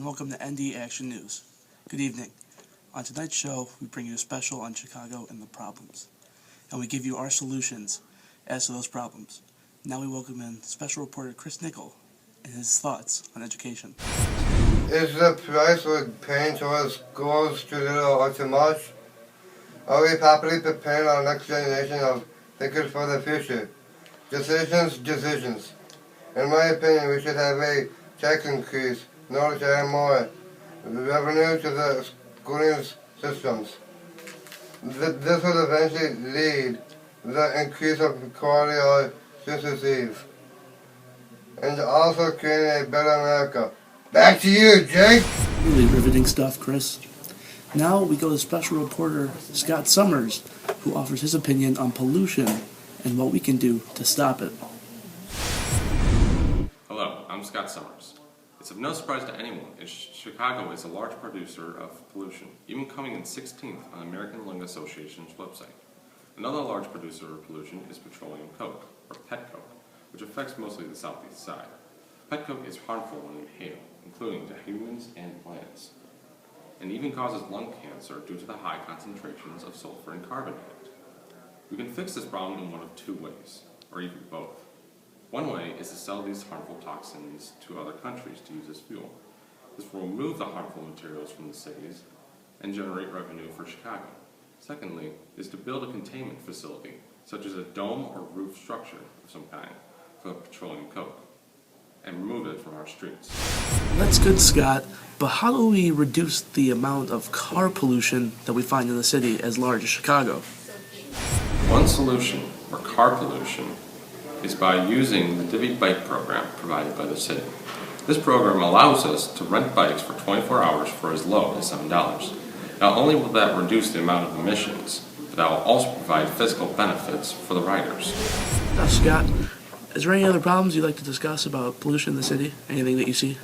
and welcome to ND Action News. Good evening. On tonight's show, we bring you a special on Chicago and the problems, and we give you our solutions as to those problems. Now we welcome in special reporter Chris Nickel and his thoughts on education. Is the price we're paying towards schools too little or too much? Are we properly preparing our next generation of thinkers for the future? Decisions. In my opinion, we should have a tax increase in order to add more revenue to the schooling systems. This would eventually lead to the increase of quality our students receive, and also creating a better America. Back to you, Jake! Really riveting stuff, Chris. Now we go to special reporter Scott Summers, who offers his opinion on pollution and what we can do to stop it. Hello, I'm Scott Summers. It's of no surprise to anyone that Chicago is a large producer of pollution, even coming in 16th on the American Lung Association's website. Another large producer of pollution is petroleum coke, or petcoke, which affects mostly the southeast side. Petcoke is harmful when inhaled, including to humans and plants, and even causes lung cancer due to the high concentrations of sulfur and carbon in it. We can fix this problem in one of two ways, or even both. One way is to sell these harmful toxins to other countries to use as fuel. This will remove the harmful materials from the cities and generate revenue for Chicago. Secondly, is to build a containment facility, such as a dome or roof structure of some kind, for petroleum coke, and remove it from our streets. That's good, Scott, but how do we reduce the amount of car pollution that we find in the city as large as Chicago? One solution for car pollution is by using the Divvy Bike program provided by the city. This program allows us to rent bikes for 24 hours for as low as $7. Not only will that reduce the amount of emissions, but that will also provide physical benefits for the riders. Now, Scott, is there any other problems you'd like to discuss about pollution in the city? Anything that you see?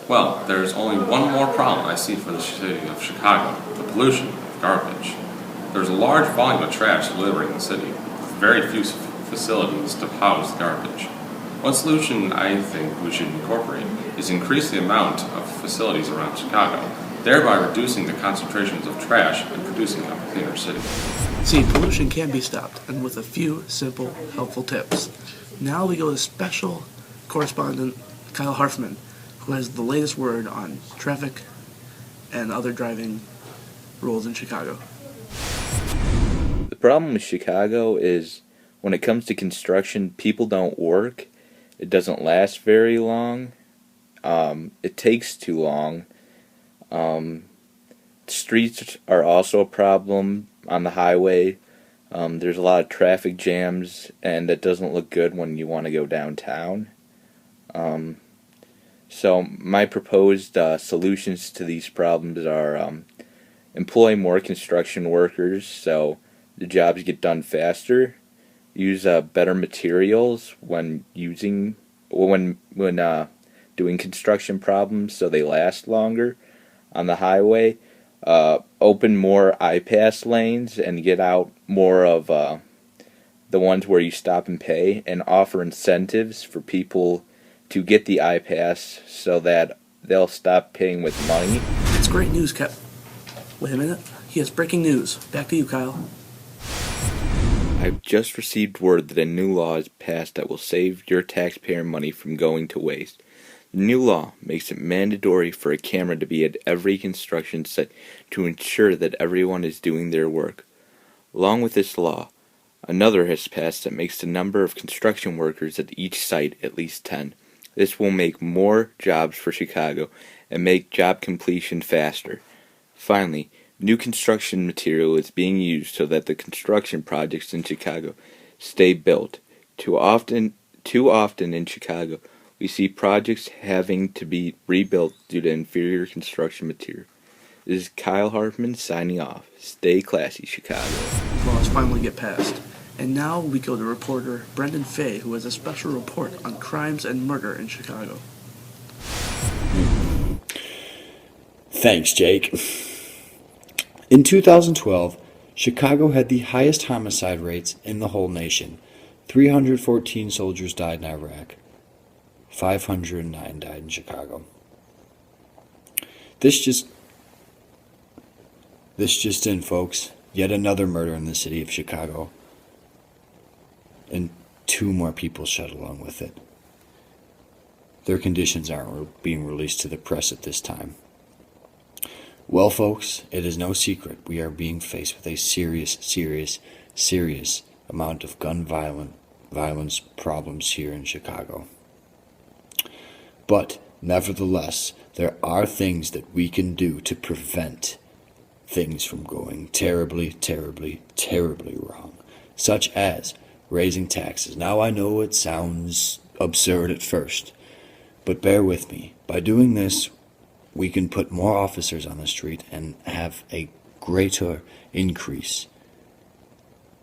Well, there's only one more problem I see for the city of Chicago, the pollution of garbage. There's a large volume of trash littering the city, with very few facilities to house the garbage. One solution I think we should incorporate is increase the amount of facilities around Chicago, thereby reducing the concentrations of trash and producing a cleaner city. See, pollution can be stopped, and with a few simple, helpful tips. Now we go to special correspondent Kyle Harfman, who has the latest word on traffic and other driving rules in Chicago. The problem with Chicago is when it comes to construction, people don't work. It doesn't last very long. It takes too long. Streets are also a problem on the highway. There's a lot of traffic jams, and it doesn't look good when you want to go downtown. So my proposed solutions to these problems are employ more construction workers so the jobs get done faster. Use better materials when doing construction problems so they last longer on the highway. Open more I-Pass lanes and get out more of the ones where you stop and pay, and offer incentives for people to get the I-Pass so that they'll stop paying with money. It's great news, Kev. Wait a minute. He has breaking news. Back to you, Kyle. I've just received word that a new law is passed that will save your taxpayer money from going to waste. The new law makes it mandatory for a camera to be at every construction site to ensure that everyone is doing their work. Along with this law, another has passed that makes the number of construction workers at each site at least 10. This will make more jobs for Chicago and make job completion faster. Finally, new construction material is being used so that the construction projects in Chicago stay built. Too often in Chicago, we see projects having to be rebuilt due to inferior construction material. This is Kyle Hartman signing off. Stay classy, Chicago. Laws finally get passed. And now we go to reporter Brendan Fay, who has a special report on crimes and murder in Chicago. Thanks, Jake. In 2012, Chicago had the highest homicide rates in the whole nation. 314 soldiers died in Iraq. 509 died in Chicago. This just in, folks. Yet another murder in the city of Chicago. And 2 more people shot along with it. Their conditions aren't being released to the press at this time. Well, folks, it is no secret we are being faced with a serious amount of gun violence problems here in Chicago. But, nevertheless, there are things that we can do to prevent things from going terribly wrong, such as raising taxes. Now, I know it sounds absurd at first, but bear with me. By doing this, we can put more officers on the street and have a greater increase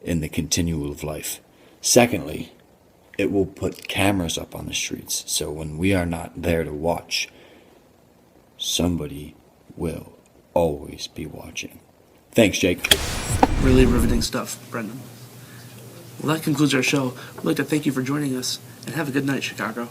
in the continual of life. Secondly, it will put cameras up on the streets, so when we are not there to watch, somebody will always be watching. Thanks, Jake. Really riveting stuff, Brendan. Well, that concludes our show. We'd like to thank you for joining us, and have a good night, Chicago.